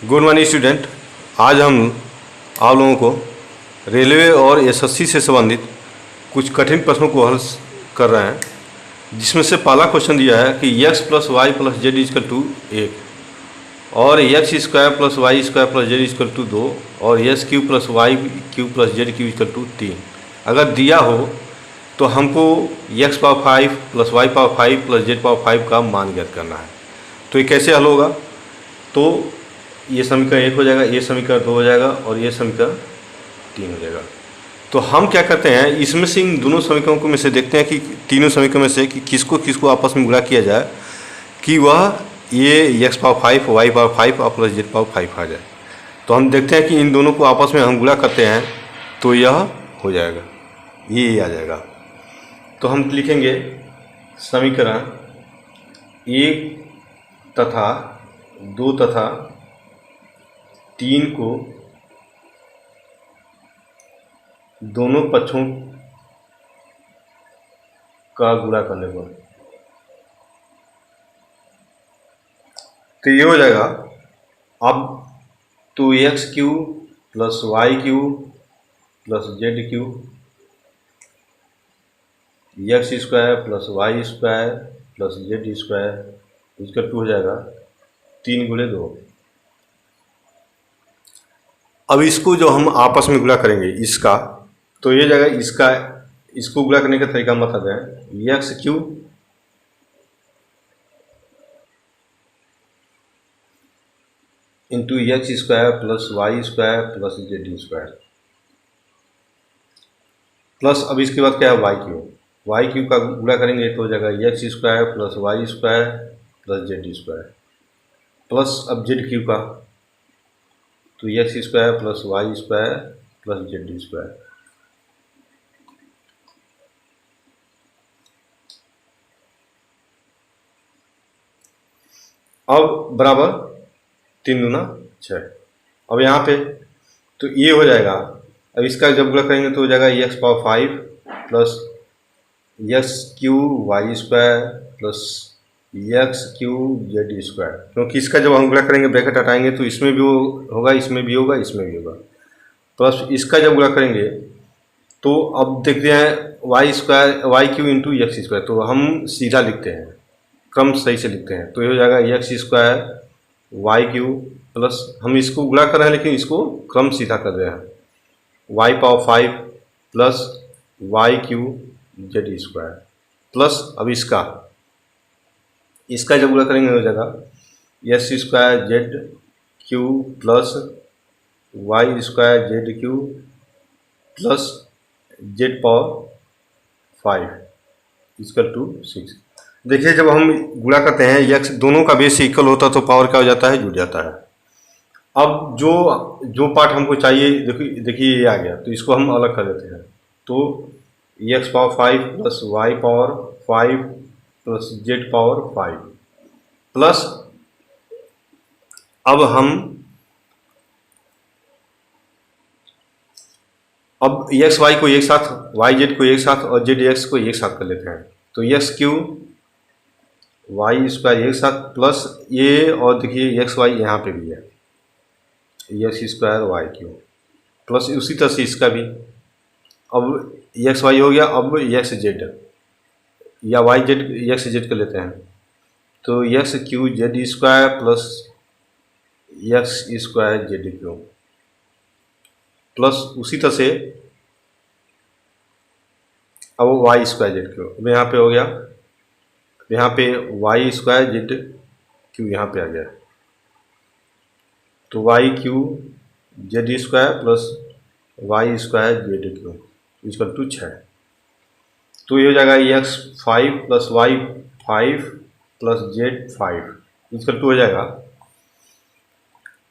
Good morning student. आज हम आप लोगों को रेलवे और एसएससी से संबंधित कुछ कठिन प्रश्नों को हल कर रहे हैं, जिसमें से पहला क्वेश्चन दिया है कि x plus Y plus Z is equal to 1 और X square plus Y square plus Z is equal to 2 और X cube plus Y cube plus Z cube is equal to 3 अगर दिया हो तो हमको x power 5 plus Y power 5 plus Z power 5 का मान ज्ञात करना है। तो ये कैसे हल होगा? तो ये समीकरण 1 हो जाएगा, ये समीकरण 2 हो जाएगा और ये समीकरण 3 हो जाएगा। तो हम क्या करते हैं, इसमें से इन दोनों समीकरणों में से देखते हैं कि तीनों समीकरण में से कि किसको किसको आपस में गुणा किया जाए कि वह ये x पावर 5 वाई पावर 5 और प्लस जेड पावर 5 आ जाए। तो हम देखते हैं कि इन दोनों को आपस में हम गुणा करते हैं तो यह हो जाएगा, ये आ जाएगा। तो हम लिखेंगे समीकरण 1 तथा 2 तथा 3 को दोनों पक्षों का गुणा करने पर तो ये हो जाएगा। अब तो X cube plus Y cube plus Z cube X square plus Y square plus Z square इसका 2 हो जाएगा 3 गुणे 2। अब इसको जो हम आपस में गुणा करेंगे इसका, तो ये जाएगा इसको गुणा करने का तरीका हम बता दें। X cube into X square plus Y square plus Z square plus अब इसके बाद क्या है वाई क्यू का गुणा करेंगे तो हो जाएगा x square plus Y square plus Z square plus अब जेड क्यू का तो x square plus Y square plus Z square. अब बराबर 3 दूना 6। अब यहाँ पे तो ये हो जाएगा। अब इसका जब गुणा करेंगे तो हो जाएगा X power 5 plus X cube Y square plus X cube Z square, क्योंकि इसका जब हम गुणा करेंगे ब्रैकेट हटाएंगे तो इसमें भी होगा, इसमें भी होगा, इसमें भी होगा। प्लस इसका जब गुणा करेंगे तो अब देखते हैं Y square Y cube into X square, तो हम सीधा लिखते हैं, क्रम सही से लिखते हैं। तो ये हो जाएगा x square Y cube plus हम इसको गुणा कर रहे हैं लेकिन इसको क्रम सीधा कर रहे हैं, Y power 5 plus Y cube Z square plus अब इसका जब गुणा करेंगे हो जाएगा X square Z cube plus Y square Z cube plus Z power 5 equal to 6। देखिए जब हम गुणा करते हैं एक्स दोनों का बेस इक्वल होता है तो पावर क्या हो जाता है, जुड़ जाता है। अब जो पार्ट हमको चाहिए देखिए ये आ गया, तो इसको हम अलग कर देते हैं। तो X power 5 plus Y power 5 plus Z power 5 plus अब एक्स वाई को एक साथ, वाई जेड को एक साथ और जेड एक्स को एक साथ कर लेते हैं। तो एक्स क्यू वाई स्क्वायर एक साथ प्लस ये, और देखिए एक्स वाई यहाँ पे भी है, x square Y cube plus उसी तरह से इसका भी। अब एक्स वाई हो गया, अब एक्स जेड या वाई जेड एक्स जेड कर लेते हैं। तो X cube Z square plus x square Z cube plus उसी तरह से अब वाई स्क्वायर जेड क्यू। अब यहाँ पे हो गया, यहाँ पे वाई स्क्वायर जेड क्यू यहाँ पे आ गया, तो Y cube Z square plus Y square Z cube equal to 6। तो ये हो जाएगा X 5 plus Y 5 plus Z 5 equal to हो जाएगा।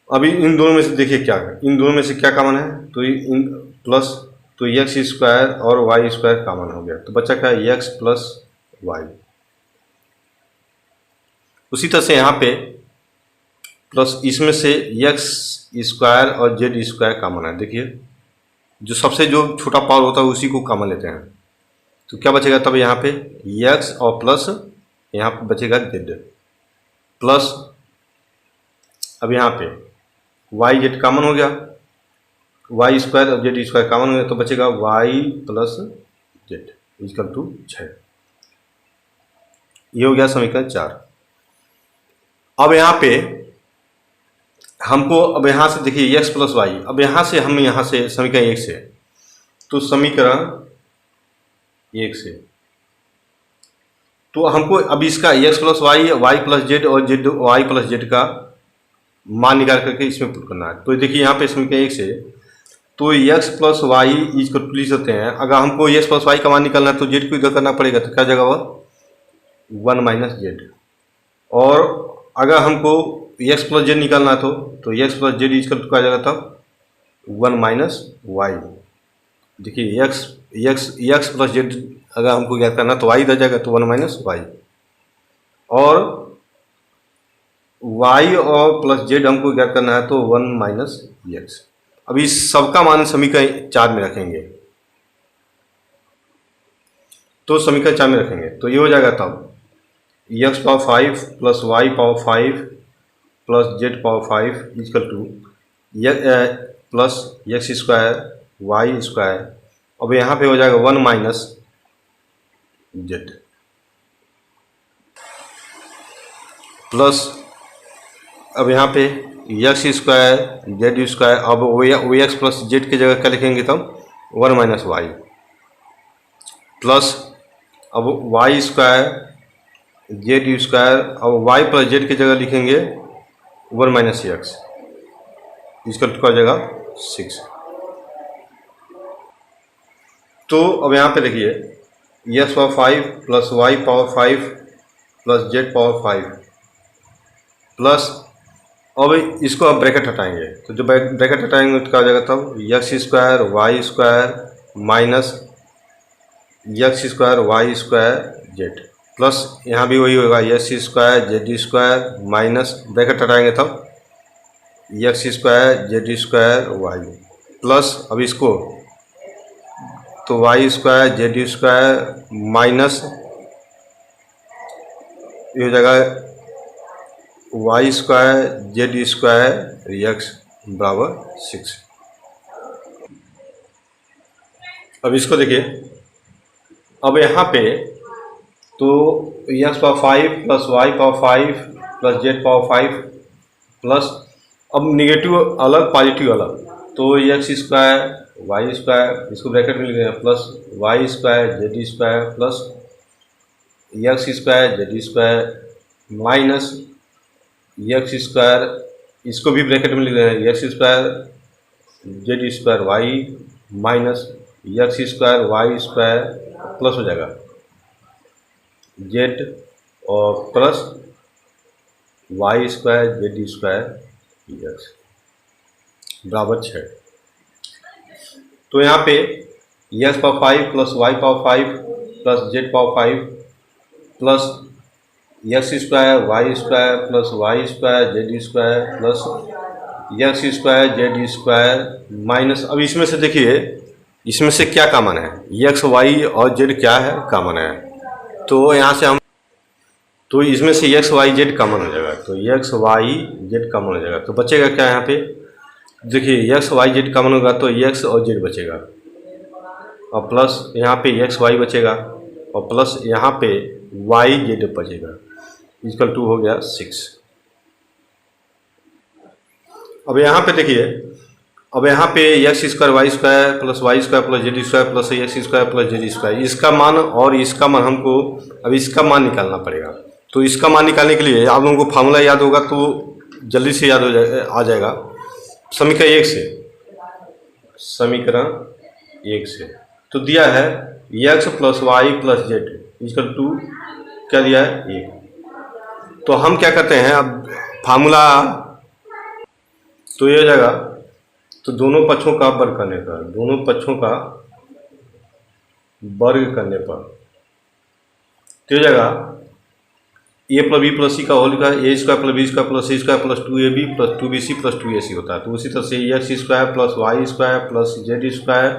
अभी इन दोनों में से देखिए इन दोनों में से क्या कॉमन है, तो इन प्लस तो एक्स स्क्वायर और वाई स्क्वायर कॉमन हो गया, तो बच्चा क्या है एक्स प्लस वाई। उसी तरह से यहाँ पे प्लस इसमें से एक्स स्क्वायर और जेड स्क्वायर कॉमन है। देखिए जो सबसे जो छोटा पावर होता है उसी को कॉमन लेते हैं, तो क्या बचेगा तब यहाँ पे एक्स और प्लस यहाँ पे बचेगा जेड प्लस अब यहाँ पे वाई जेड कॉमन हो गया, वाई स्क्वायर और जेड स्क्वायर कॉमन हो गया, तो बचेगा Y plus Z equal to 6। ये हो गया समीकरण 4। अब यहाँ पे हमको, अब यहाँ से देखिए एक्स प्लस वाई, अब यहाँ से हम यहाँ से समीकरण 1 से, तो समीकरण 1 से तो हमको अब इसका X plus Y, Y plus Z और जेड वाई प्लस जेड का मान निकाल करके इसमें पुट करना है। तो देखिए यहाँ पे समीकरण 1 से, तो एक्स प्लस वाई इसको लिख सकते हैं। अगर हमको एक्स प्लस वाई का मान निकालना है तो जेड को इधर करना पड़ेगा, तो क्या जगह वह 1 माइनस जेड। और अगर हमको एक्स प्लस जेड निकालना है तो x plus Z equal to क्या जगह था 1 माइनस वाई। देखिए एक्स प्लस जेड अगर हमको ज्ञात करना तो वाई इधर जाएगा तो 1 माइनस वाई, और वाई और प्लस जेड हमको ज्ञात करना है तो 1 माइनस एक्स। अब इस सबका मान समीकरण 4 में रखेंगे, तो समीकरण 4 में रखेंगे तो ये हो जाएगा तब X power 5 plus Y power 5 plus Z power 5 equal to plus x square Y square. अब यहाँ पे हो जाएगा 1 माइनस जेड प्लस, अब यहाँ पे एक्स स्क्वायर जेड स्क्वायर, अब वो एक्स प्लस जेड की जगह क्या लिखेंगे तब 1 माइनस वाई, प्लस अब वाई स्क्वायर जेड स्क्वायर, अब वाई प्लस जेड की जगह लिखेंगे 1 माइनस एक्स इसका टुकड़ा जगह 6। तो अब यहाँ पे देखिए X power 5 plus Y power 5 plus Z power 5 plus, अब इसको अब ब्रैकेट हटाएंगे, तो जब ब्रैकेट हटाएंगे तो क्या हो जाएगा तब x square Y square minus x square Y square Z, plus यहाँ भी वही होगा X square Z square minus bracket हटाएंगे तब x square Z square Y, plus अब इसको तो Y square Z square minus ये हो जाएगा Y square Z square x बराबर 6। अब इसको देखिए, अब यहाँ पे तो X power 5 plus Y power 5 plus Z power 5 plus, अब निगेटिव अलग पॉजिटिव अलग, तो एक्स स्क्वायर वाई स्क्वायर इसको ब्रैकेट में लिख रहे हैं plus Y square Z square plus x square Z square minus x square इसको भी ब्रैकेट में लिख रहे हैं x square Z square y minus x square Y square plus हो जाएगा जेड और plus Y square Z square x बराबर 6। तो यहाँ पे x power 5 plus Y power 5 plus Z power 5 plus x square Y square plus Y square Z square plus x square Z square minus, अब इसमें से देखिए इसमें से क्या कॉमन है, एक्स वाई और जेड क्या है कॉमन है, तो यहाँ से हम तो इसमें से एक्स वाई जेड कॉमन हो जाएगा, तो एक्स वाई जेड कॉमन हो जाएगा, तो बचेगा क्या यहाँ पे देखिए एक्स वाई जेड कॉमन होगा तो एक्स और जेड बचेगा, और प्लस यहाँ पे एक्स वाई बचेगा और प्लस यहाँ पे वाई जेड बचेगा इक्वल टू हो गया 6। अब यहाँ पे देखिए, अब यहाँ पे x square Y square plus Z square plus x square plus Z square इसका मान और इसका मान हमको अब इसका मान निकालना पड़ेगा। तो इसका मान निकालने के लिए आप लोगों को फार्मूला याद होगा तो जल्दी से याद आ जाएगा। समीकरण 1 से, समीकरण 1 से तो दिया है x plus Y plus Z equal to क्या दिया है 1। तो हम क्या करते हैं अब फार्मूला, तो ये हो जाएगा तो दोनों पक्षों का वर्ग करने पर, दोनों पक्षों का वर्ग करने पर तो ये जाएगा A plus B plus C का होल का A square plus B square plus C square plus 2ab plus 2bc plus 2ac होता है। तो उसी तरह से X square plus Y square plus Z square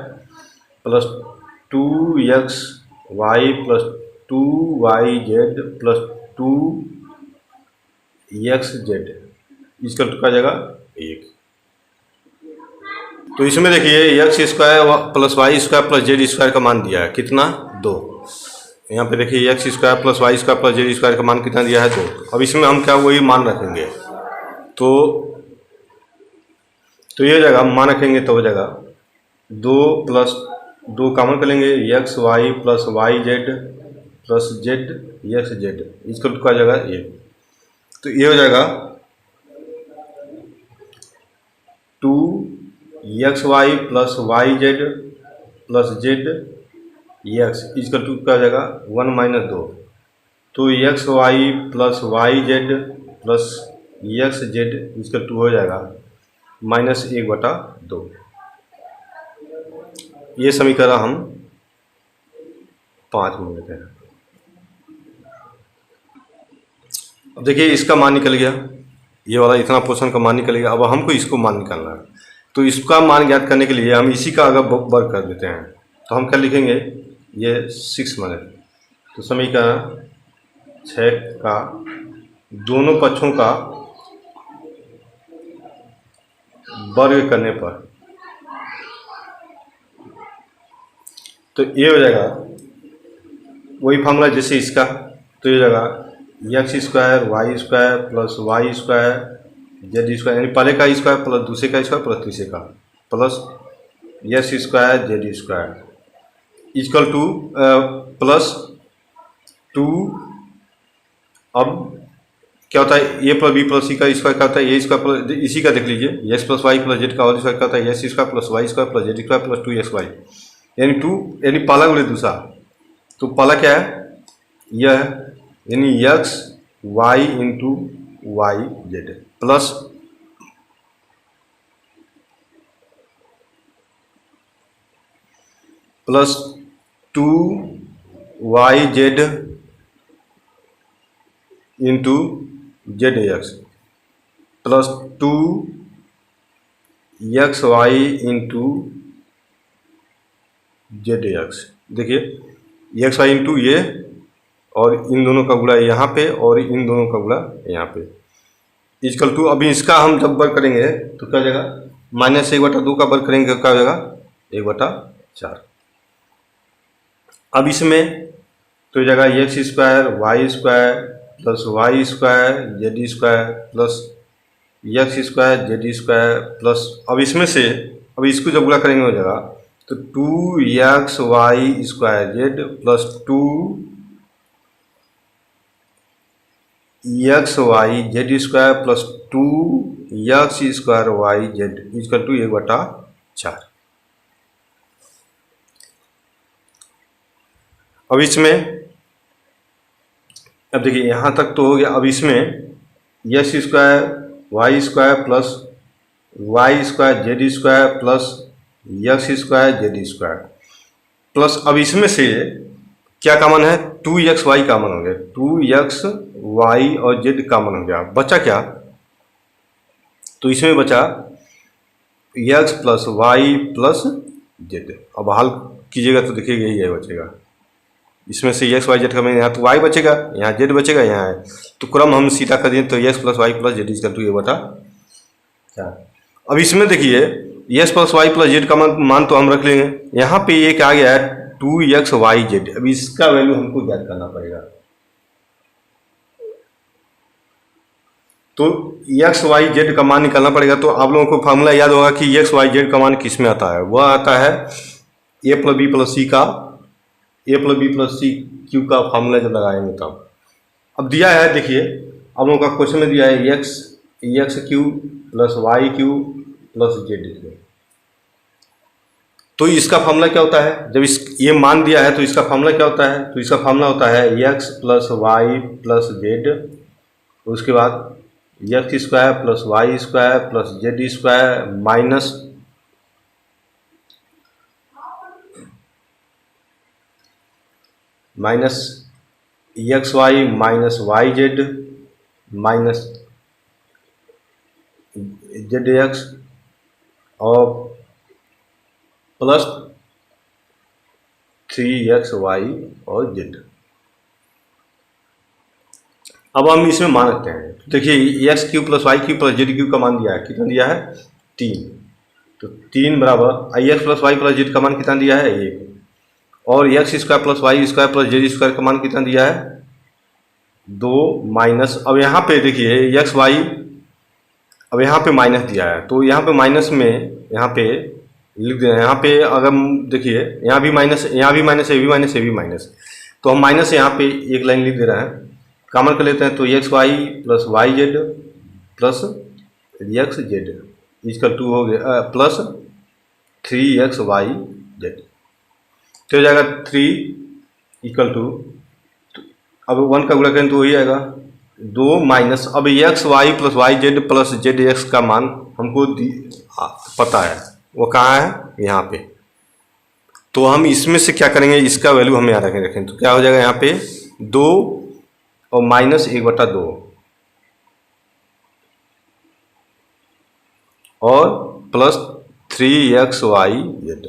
plus 2x Y plus 2yz plus 2xz इसका टुकड़ा जाएगा 1। तो इसमें देखिए x square plus Y square plus Z square का मान दिया है कितना, 2। यहाँ पे देखिए x square plus Y square plus Z square का मान कितना दिया है, 2। अब इसमें हम क्या वही मान रखेंगे, तो ये जगह मान रखेंगे तो हो जाएगा 2 प्लस 2 कॉमन कर लेंगे, x y plus y z plus z x z इसका क्या जाएगा ये, तो ये हो जाएगा 2 x y plus y z plus z x इसका क्या हो जाएगा 1 माइनस 2, तो x y plus y z plus x z इसका 2 हो जाएगा -1/2। ये समीकरण हम 5 में लेते हैं। अब देखिए इसका मान निकल गया, ये वाला इतना पोर्शन का मान निकल गया। अब हमको इसको मान निकालना है, तो इसका मान ज्ञात करने के लिए हम इसी का अगर वर्ग कर देते हैं तो हम क्या लिखेंगे, ये 6 माने, तो समीकरण 6 का दोनों पक्षों का वर्ग करने पर तो ये हो जाएगा वही फार्मूला जैसे इसका, तो ये जाएगा x square Y square plus Y square Z square, यानी पहले का स्क्वायर प्लस दूसरे का स्क्वायर प्लस तीसरे का plus x square Z square equal to plus 2। अब क्या होता है A plus B plus C का स्क्वायर क्या होता है, ए स्क्वायर प्लस इसी का देख लीजिए, x plus Y plus Z का होल स्क्वायर क्या होता है, x square plus Y square plus Z square plus 2xy, यानी 2 यानी पहला गुणे दूसरा, तो पहला क्या है यह है, यानी x y into y z plus plus 2y z into z x plus 2xy into z x. देखिए एक्स वाई इंटू ये और इन दोनों का गुणा यहाँ पे और इन दोनों का गुणा यहाँ पे इक्वल टू, अभी इसका हम जब वर्ग करेंगे तो क्या हो जाएगा -1/2 का वर्ग करेंगे क्या हो जाएगा 1/4। अब इसमें तो जगह x square Y square plus Y square Z square plus x square Z square plus, अब इसमें से अब इसको जब गुणा करेंगे हो जाएगा तो 2xy square Z plus 2xy z square plus 2x square y z equal to 1/4। अब इसमें अब देखिए यहाँ तक तो हो गया। अब इसमें x square Y square plus Y square Z square plus x square Z square plus, अब इसमें से क्या कॉमन है 2xy कॉमन हो गया, 2xy और जेड कॉमन हो गया, बचा क्या, तो इसमें बचा x plus Y plus z. अब हल कीजिएगा तो देखिएगा यही है बचेगा, इसमें से एक्स वाई जेड का यहाँ तो वाई बचेगा, यहाँ जेड बचेगा, यहाँ है तो क्रम हम सीधा कर दिए तो x plus Y plus Z equal to 1/4। अब इसमें देखिए x plus Y plus Z का मान तो हम रख लेंगे, यहाँ पे ये क्या आ गया है 2xy जेड, अब इसका वैल्यू हमको ज्ञात करना पड़ेगा। तो एक्स वाई जेड का मान निकालना पड़ेगा, तो आप लोगों को फार्मूला याद होगा कि एक्स वाई जेड का मान किस में आता है, वह आता है A plus B plus C का, A plus B plus C cube का फार्मूला जब लगाएंगे तब। अब दिया है देखिए आप लोगों का क्वेश्चन में दिया है x cube plus Y cube plus Z cube, तो इसका फार्मूला क्या होता है, जब ये मान दिया है तो इसका फार्मूला क्या होता है, तो इसका फार्मूला होता है x plus Y plus z, उसके बाद x square plus Y square plus Z square minus x y minus y z minus z x और प्लस 3xy और जेड। अब हम इसमें मान रखते हैं, देखिए x cube plus Y cube plus Z cube का मान दिया है, कितना दिया है 3, तो 3 बराबर आई X plus Y plus Z का मान कितना दिया है 1, और X square plus Y square plus Z square का मान कितना दिया है 2 माइनस, अब यहाँ पे देखिए एक्स वाई, अब यहाँ पे माइनस दिया है तो यहाँ पे माइनस में यहाँ पे लिख देना है। यहाँ पे अगर देखिए यहाँ भी माइनस, यहाँ भी माइनस, ये भी माइनस, ये भी माइनस, तो हम माइनस यहाँ पे एक लाइन लिख दे रहे हैं, कॉमन कर लेते हैं। तो x y plus y z plus x z equal to हो गया प्लस 3x वाई जेड, तो हो जाएगा 3 इक्वल टू, अब 1 का गुणा करें तो वही आएगा 2 माइनस, अब x y plus y z plus z x का मान हमको पता है, वो कहाँ है यहाँ पे। तो हम इसमें से क्या करेंगे, इसका वैल्यू हमें यहाँ रखें, तो क्या हो जाएगा यहाँ पे 2 और माइनस 1/2 और प्लस 3x वाई जेड,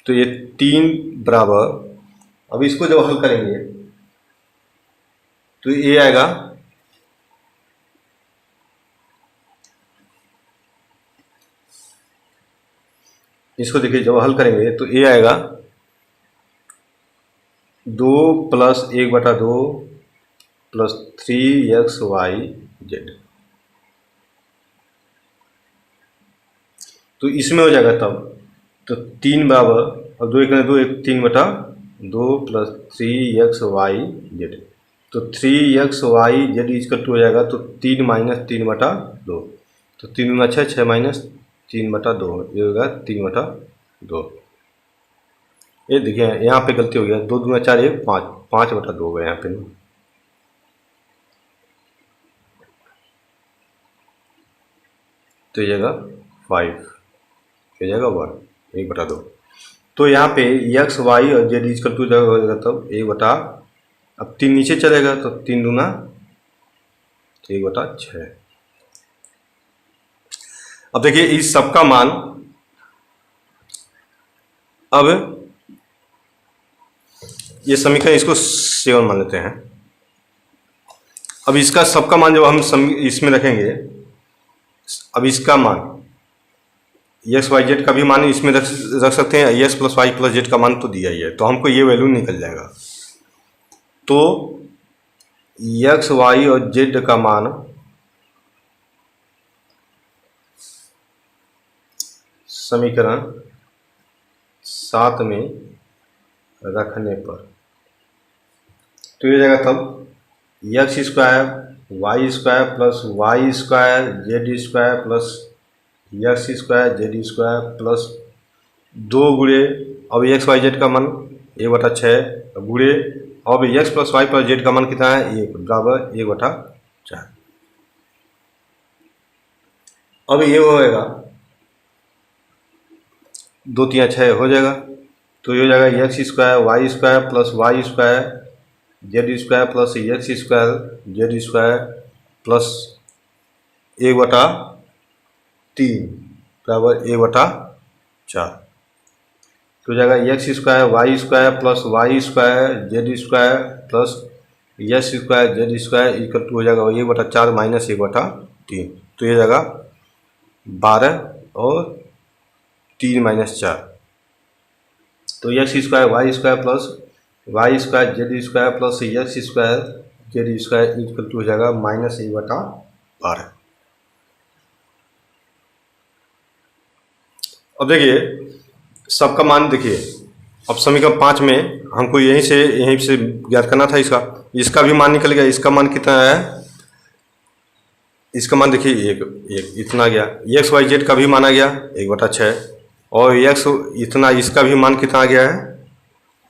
तो ये 3 बराबर, अब इसको जब हल करेंगे तो ये आएगा इसको देखिए जब हल करेंगे तो ये आएगा 2 plus 1/2 plus 3x Y Z, तो इसमें हो जाएगा तब तो 3 बराबर, अब 2 1 2 1 3/2 प्लस 3x वाई जेड, तो 3x Y z equal to हो जाएगा तो 3 माइनस 3/2, तो 3 में 6 माइनस 3/2 ये होगा 3/2। ये देखिए यहाँ पे गलती हो गया, 2 दूना 4 1 5 5/2 हो गया यहाँ पे, तो ये जाएगा 5, ये जाएगा 1 1/2। तो यहाँ पे एक्स वाई और जेड इक्वल टू जगह हो जाएगा तब 1 अब 3 नीचे चलेगा तो 3 दूना 1/6। अब देखिए इस सब का मान, अब ये समीकरण इसको 7 मान लेते हैं। अब इसका सबका मान जब हम इसमें रखेंगे, अब इसका मान एक्स वाई जेड का भी मान इसमें रख सकते हैं, x plus Y plus Z का मान तो दिया ही है, तो हमको ये वैल्यू निकल जाएगा। तो एक्स वाई और जेड का मान समीकरण 7 में रखने पर तो ये जाएगा तब x square Y square plus Y square Z square plus x square Z square plus 2 गुणे, अब एक्स वाई जेड का मान 1/6 गुणे, अब x plus Y plus Z का मान कितना है 1 बराबर 1/4। अब ये होएगा 2 3 6 हो जाएगा, तो ये हो जाएगा x square Y square plus Y square Z square plus x square Z square plus 1/3 बराबर 1/4, तो हो जाएगा x square Y square plus Y square Z square plus x square Z square equal to हो जाएगा 1/4 minus 1/3, तो ये जाएगा 12 और 3 माइनस 4, तो x square Y square plus Y square Z square plus x square Z square equal to हो जाएगा minus 1/12। अब देखिए सबका मान देखिए, अब समीकरण 5 में हमको यहीं से ज्ञात करना था इसका भी मान निकल गया। इसका मान कितना है, इसका मान देखिए एक इतना गया, एक्स वाई जेड का भी मान आ गया 1/6, और एक्स इतना, इसका भी मान कितना आ गया है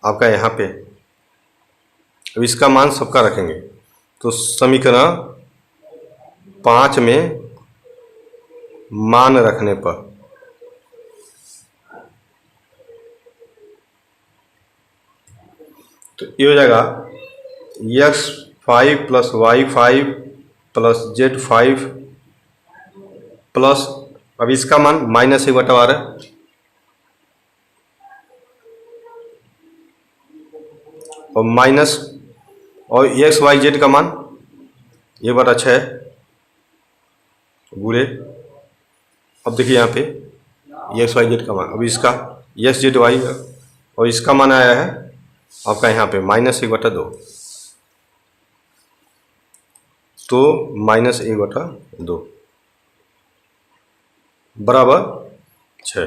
आपका यहाँ पे। अब इसका मान सबका रखेंगे तो समीकरण 5 में मान रखने पर तो ये हो जाएगा x5 plus y5 plus z5 plus, अब इसका मान माइनस 1/12 और माइनस, और एक्स वाई जेड का मान 1/6 गुणे, अब देखिए यहाँ पे एक्स वाई जेड का मान। अब इसका एक्स जेड वाई और इसका मान आया है आपका यहाँ पे -1/2, तो -1/2 बराबर 6।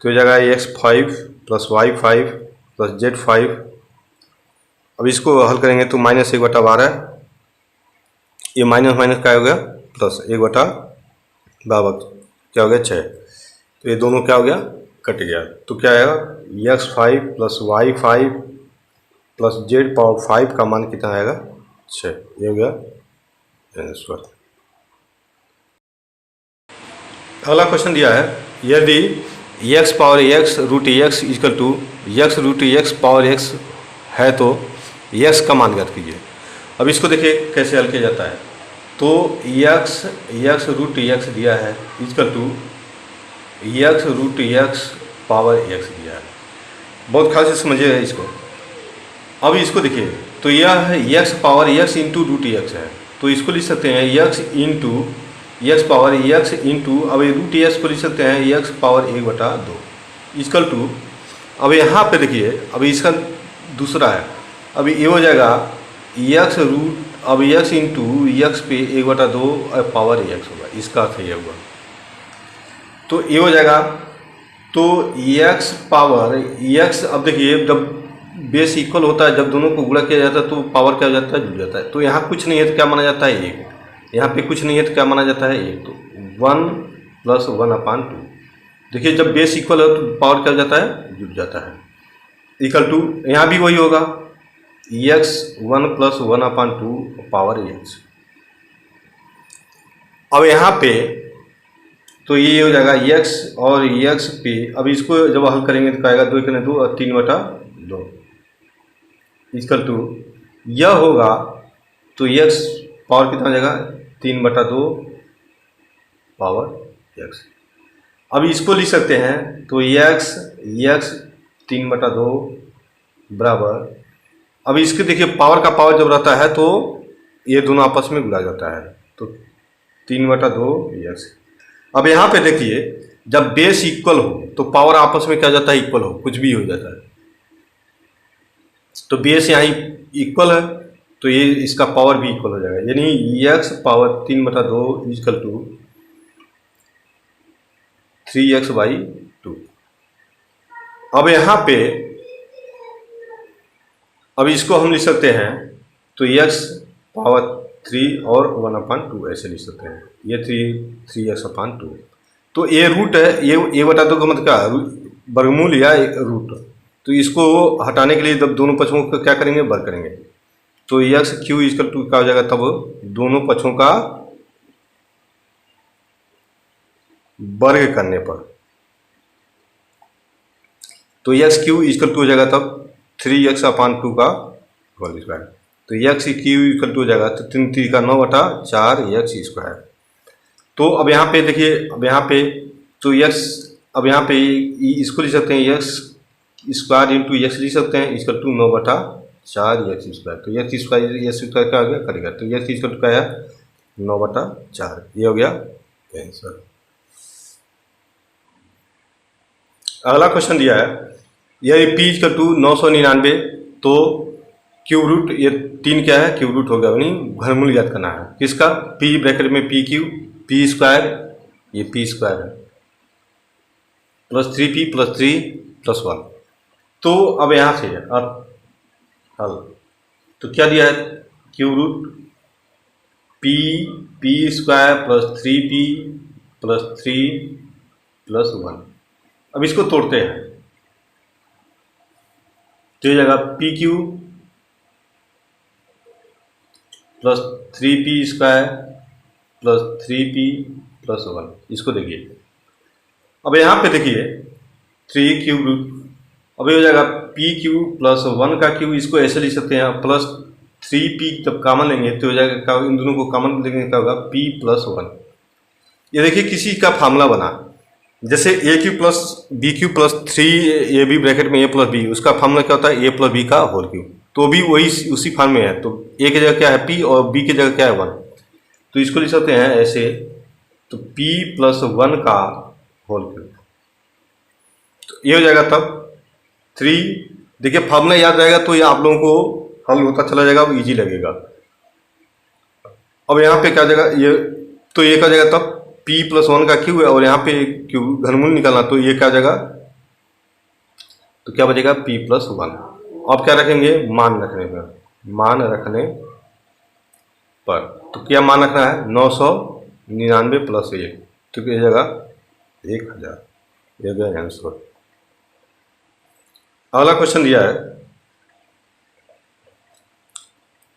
तो हो जाएगा x5 + y5 + z5। अब इसको हल करेंगे तो -1/12, ये माइनस माइनस क्या हो गया प्लस, 1/12 क्या हो गया 6। तो ये दोनों क्या हो गया कट गया। तो क्या आएगा x5 + y5 + z5 का मान कितना आएगा 6। ये हो गया आंसर। अगला क्वेश्चन दिया है यदि x power x root x equal to x root x power x है तो x का मान ज्ञात कीजिए। अब इसको देखिए कैसे हल किया जाता है। तो x रूट x दिया है equal to x root x power x दिया है। बहुत खास से समझिए इसको। अब इसको देखिए तो यह x power x into root x है, तो इसको लिख सकते हैं x into x power x into, अब रूट x को लिख सकते हैं x पावर 1/2 इक्वल टू। अब यहाँ पे देखिए अब इसका दूसरा है, अब ये हो जाएगा x रूट, अब x इंटू x पे 1/2 पावर x होगा, इसका अर्थ ये होगा। तो ये हो जाएगा तो x पावर x, अब देखिए जब बेस इक्वल होता है, जब दोनों को गुणा किया जाता है तो पावर क्या हो जाता है जुड़ जाता है। तो यहाँ कुछ नहीं है तो क्या माना जाता है 1, यहाँ पे कुछ नहीं है तो क्या माना जाता है 1, तो 1 + 1/2। देखिए जब बेस इक्वल है तो पावर क्या हो जाता है जुड़ जाता है इक्वल टू, यहाँ भी वही होगा x 1 + 1/2 पावर x। अब यहाँ पे तो ये हो जाएगा x और x पे, अब इसको जब हल करेंगे तो क्या आएगा 2 × 2 और 3/2 इक्वल टू, यह होगा तो x पावर कितना हो जाएगा 3/2 पावर x। अब इसको लिख सकते हैं तो x 3/2 बराबर, अब इसके देखिए पावर का पावर जब रहता है तो ये दोनों आपस में गुणा जाता है, तो 3/2 x। अब यहाँ पे देखिए जब बेस इक्वल हो तो पावर आपस में क्या जाता है इक्वल हो, कुछ भी हो जाता है। तो बेस यहाँ इक्वल है तो ये इसका पावर भी इक्वल हो जाएगा, यानी x power 3/2 equal to 3x/2। अब यहाँ पे अब इसको हम लिख सकते हैं तो x पावर 3 और 1/2 ऐसे लिख सकते हैं, ये 3x/2। तो ये रूट है, ये बटा 2 का मतलब क्या वर्गमूल या रूट। तो इसको हटाने के लिए जब दोनों पक्षों को क्या करेंगे वर्ग करेंगे, तो x³ इक्वल टू क्या हो जाएगा तब दोनों पक्षों का वर्ग करने पर, तो x³ इक्वल टू हो जाएगा तब 3x/2 का होल स्क्वायर। तो x³ इक्वल टू हो जाएगा तो 3 3 का 9/4x²। तो अब यहाँ पे देखिए, अब यहाँ पे तो x, अब यहाँ पे इसको लिख सकते हैं x² इंटू x लिख सकते हैं इक्वल टू 9/4x²। तो x² क्या हो गया करेगा, तो x इक्वल टू क्या है 9/4, ये हो गया आंसर। अगला क्वेश्चन दिया है यदि p इक्वल टू 999 तो क्यूब रूट, ये 3 क्या है क्यूब रूट हो गया, यानी घनमूल ज्ञात करना है किसका, p ब्रैकेट में p³ p², ये p² है प्लस 3p + 3 + 1। तो अब यहाँ से अब हल, तो क्या दिया है क्यूब रूट p² + 3p + 3 + 1। अब इसको तोड़ते हैं तो ये जाएगा p³ + 3p² + 3p + 1। इसको देखिए, अब यहाँ पे देखिए 3 क्यूब रूट, अब ये हो जाएगा p³ + 1 का क्यूब, इसको ऐसे लिख सकते हैं प्लस 3p जब कॉमन लेंगे तो हो जाएगा, इन दोनों को कॉमन लेंगे क्या होगा p + 1। ये देखिए किसी का फार्मूला बना, जैसे a³ + b³ + 3ab ब्रैकेट में a + b, उसका फार्मूला क्या होता है a + b का होल क्यूब, तो भी वही उसी फॉर्म में है। तो a की जगह क्या है p और b की जगह क्या है 1, तो इसको लिख सकते हैं ऐसे, तो p + 1 का होल क्यूब। ये हो जाएगा तब 3। देखिए फार्मूला याद रहेगा तो ये आप लोगों को हल होता चला जाएगा, अब ईजी लगेगा। अब यहाँ पे क्या हो जाएगा, ये तो ये क्या हो जाएगा तब p+1 का क्यू है, और यहाँ पे क्यू घनमूल निकालना, तो ये क्या हो जाएगा, तो क्या बचेगा p+1। अब क्या रखेंगे, मान रखने पर, मान रखने पर तो क्या मान रखना है 999 + 1, तो क्या जगह 1000, ये गया आंसर। अगला क्वेश्चन दिया है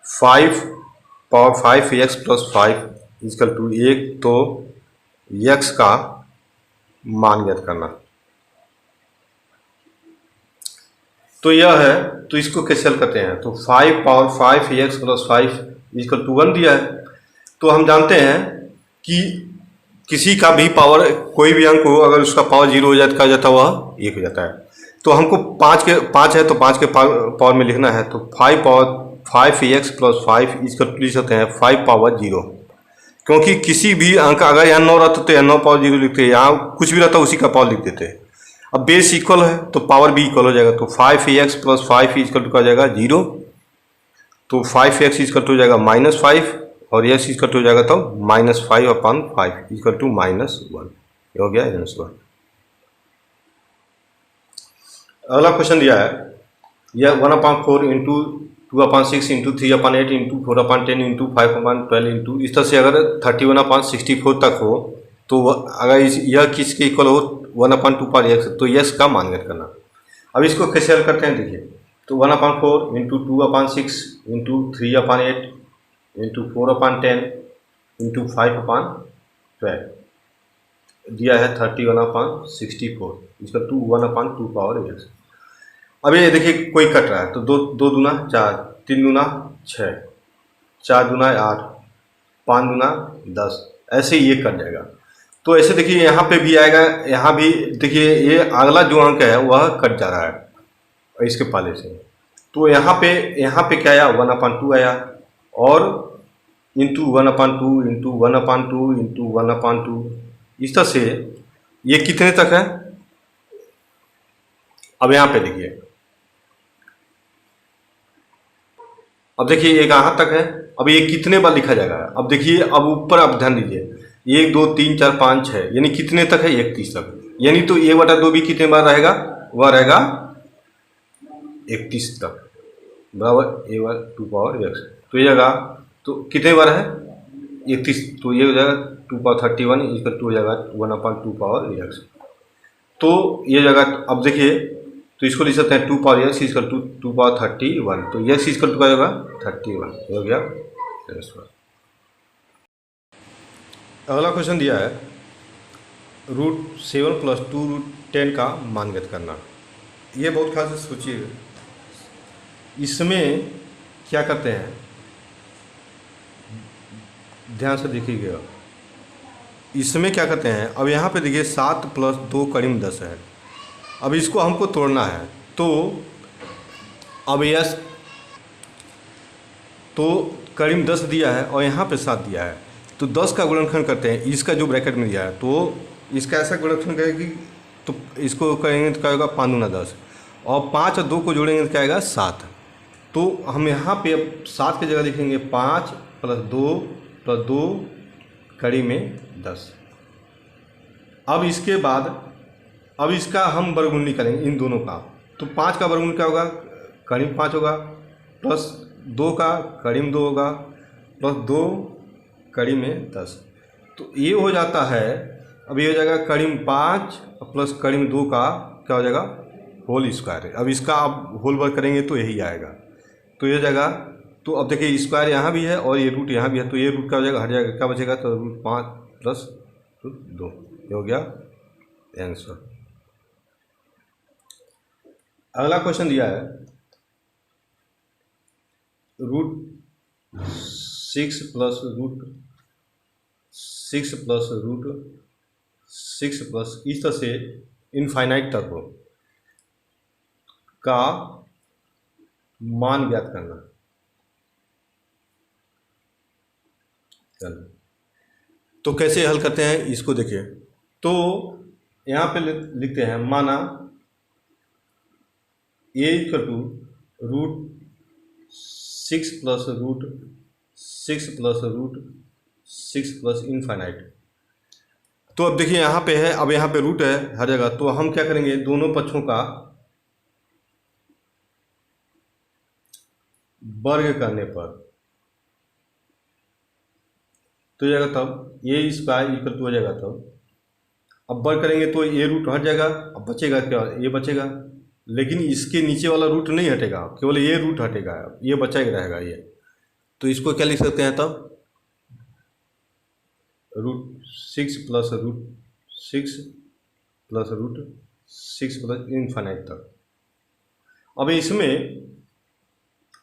5x + 5 = 1, तो x का मान ज्ञात करना। तो यह है, तो इसको कैसे हल करते हैं, तो 5x + 5 = 1 दिया है। तो हम जानते हैं कि किसी का भी पावर, कोई भी अंक हो, अगर उसका पावर 0 हो जाता, क्या हो जाता है, वह 1 हो जाता है। तो हमको 5 है तो 5 के पावर में लिखना है, तो 5x + 5 लिख सकते हैं 5 पावर 0, क्योंकि किसी भी अंक अगर यहाँ 9 रहता तो यहाँ 9 पावर 0 लिखते, यहाँ कुछ भी रहता उसी का पावर लिख देते। अब बेस इक्वल है तो पावर भी इक्वल हो जाएगा, तो 5x + 5 = हो जाएगा 0, तो 5x हो जाएगा -5, और x हो जाएगा तो -5/5 = -1, ये हो गया आंसर। अगला क्वेश्चन दिया है, यह 1/4 × 2/6 × 3/8 × 4/10 × 5/12 इस तरह से अगर 31/64 तक हो, तो अगर यह किसके इक्वल हो 1/2 तो यस का मान ज्ञात करना। अब इसको कैसे हल करते हैं, देखिए, तो 1/4 × 2/6 × 3/8 × 4/10 × 5/12 दिया है 31/64 इसका 1/2 अब ये देखिए कोई कट रहा है, तो 2 दूना 4, 3 दूना 6, 4 दूना 8, 5 दूना 10, ऐसे ही ये कट जाएगा। तो ऐसे देखिए यहाँ पे भी आएगा, यहाँ भी देखिए ये अगला जो अंक है वह कट जा रहा है इसके पहले से, तो यहाँ पे क्या आया 1/2 आया, और इंटू 1/2 इंटू 1/2 इंटू 1/2, इस तरह से ये कितने तक है। अब यहाँ पे देखिए, अब देखिए ये कहाँ तक है, अब ये कितने बार लिखा जाएगा, अब देखिए, अब ऊपर आप ध्यान दीजिए 1 2 3 4 5 6, यानी कितने तक है 31 तक, यानी तो 1/2 भी कितने बार रहेगा, वह रहेगा 31 तक, बराबर a/2 तो ये जगह तो कितने बार है 31, तो ये हो जाएगा 2/31 = हो जाएगा 1/2 तो ये जगह, अब देखिए, तो इसको लिख सकते हैं 2x = 2/31, तो x = क्या होगा 31, हो गया आंसर। अगला क्वेश्चन दिया है √7 + 2√10 का मान ज्ञात करना। ये बहुत खास सोचिए, इसमें क्या करते हैं, ध्यान से देखिएगा, इसमें क्या करते हैं, अब यहाँ पे देखिए 7 + 2 = 10 है। अब इसको हमको तोड़ना है, तो अब यस, तो करीब 10 दिया है और यहाँ पे 7 दिया है, तो 10 का गुणनखंड करते हैं, इसका जो ब्रैकेट में दिया है, तो इसका ऐसा गुणनखंड करेगी, तो इसको करेंगे तो क्या होगा 5 दूना 10, और 5 और 2 को जोड़ेंगे तो क्या आएगा 7। तो हम यहाँ पे अब 7 की जगह लिखेंगे 5 + 2 + 2 = 10। अब इसके बाद, अब इसका हम वर्गमूल करेंगे इन दोनों का, तो 5 का वर्गमूल क्या होगा, करीब 5 होगा, प्लस 2 का करीब 2 होगा, प्लस 2 = 10, तो ये हो जाता है। अब ये हो जाएगा करीब 5 प्लस करीब 2 का क्या हो जाएगा होल स्क्वायर। अब इसका आप होल वर्क करेंगे तो यही आएगा, तो ये जाएगा, तो अब देखिए स्क्वायर यहाँ भी है और ये रूट यहाँ भी है, तो ये रूट क्या हो जाएगा, हट जाएगा, क्या बचेगा, तो √5 + √2, ये हो गया आंसर। अगला क्वेश्चन दिया है √6 + √6 + √6 इस तरह से इनफाइनाइट तक हो का मान ज्ञात करना। चलो, तो कैसे हल करते हैं इसको देखिए, तो यहाँ पे लिखते हैं, माना A equal to √6 plus √6 plus infinite. तो अब देखिए यहाँ पे है, अब यहाँ पे रूट है हर जगह, तो हम क्या करेंगे, दोनों पक्षों का वर्ग करने पर तो जाएगा, तब ए स्क्वायर इक्वल टू हो जाएगा। तब अब वर्ग करेंगे तो ए रूट हट जाएगा, अब बचेगा क्या, ए बचेगा, लेकिन इसके नीचे वाला रूट नहीं हटेगा, केवल ये रूट हटेगा, ये बचा ही रहेगा ये। तो इसको क्या लिख सकते हैं तब, √6 प्लस √6 प्लस इनफाइनाइट तक। अब इसमें,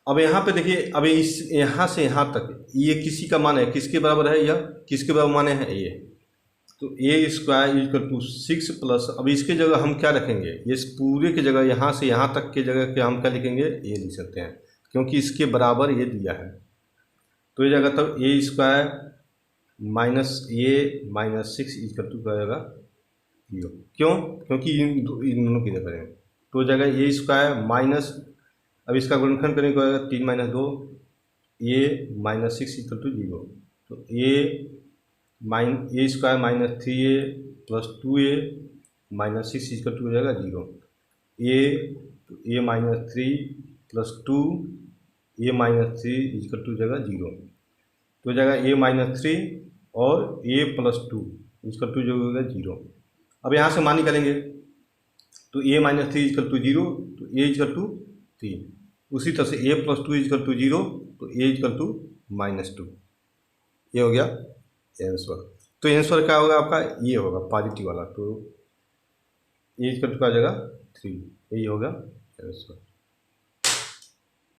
अब यहाँ पे देखिए, अब इस यहाँ से यहाँ तक ये किसी का मान है, किसके बराबर है, यह किसके बराबर माने हैं, ये। तो A square equal to 6 plus, अब इसके जगह हम क्या रखेंगे, इस पूरे की जगह यहाँ से यहाँ तक के जगह के हम क्या लिखेंगे, ए लिख सकते हैं, क्योंकि इसके बराबर ये दिया है। तो ये जगह तब A square minus A minus 6 equal to क्या जाएगा 0। क्यों, क्योंकि इन दोनों की जगह है। तो जगह ए स्क्वायर माइनस, अब इसका गुणनखंड करेंगे क्या होगा, 3 - 2 ए माइनस 6 इक्वल टू 0। तो A square minus 3a plus 2a minus 6 equal to हो जाएगा 0। A minus 3 plus 2 A minus 3 equal to हो जाएगा 0। तो हो जाएगा ए माइनस 3 और ए प्लस 2 इक्वल टू जो होगा 0। अब यहाँ से मान निकालेंगे, तो ए माइनस 3 इक्वल टू 0, तो ए इक्वल टू 3। उसी तरह से ए प्लस 2 इक्वल टू 0, तो ए इक्वल टू -2। ये हो गया आंसर। तो आंसर क्या होगा आपका, ये होगा पॉजिटिव वाला। तो ए इक्वल टू क्या हो जाएगा 3, यही होगा आंसर।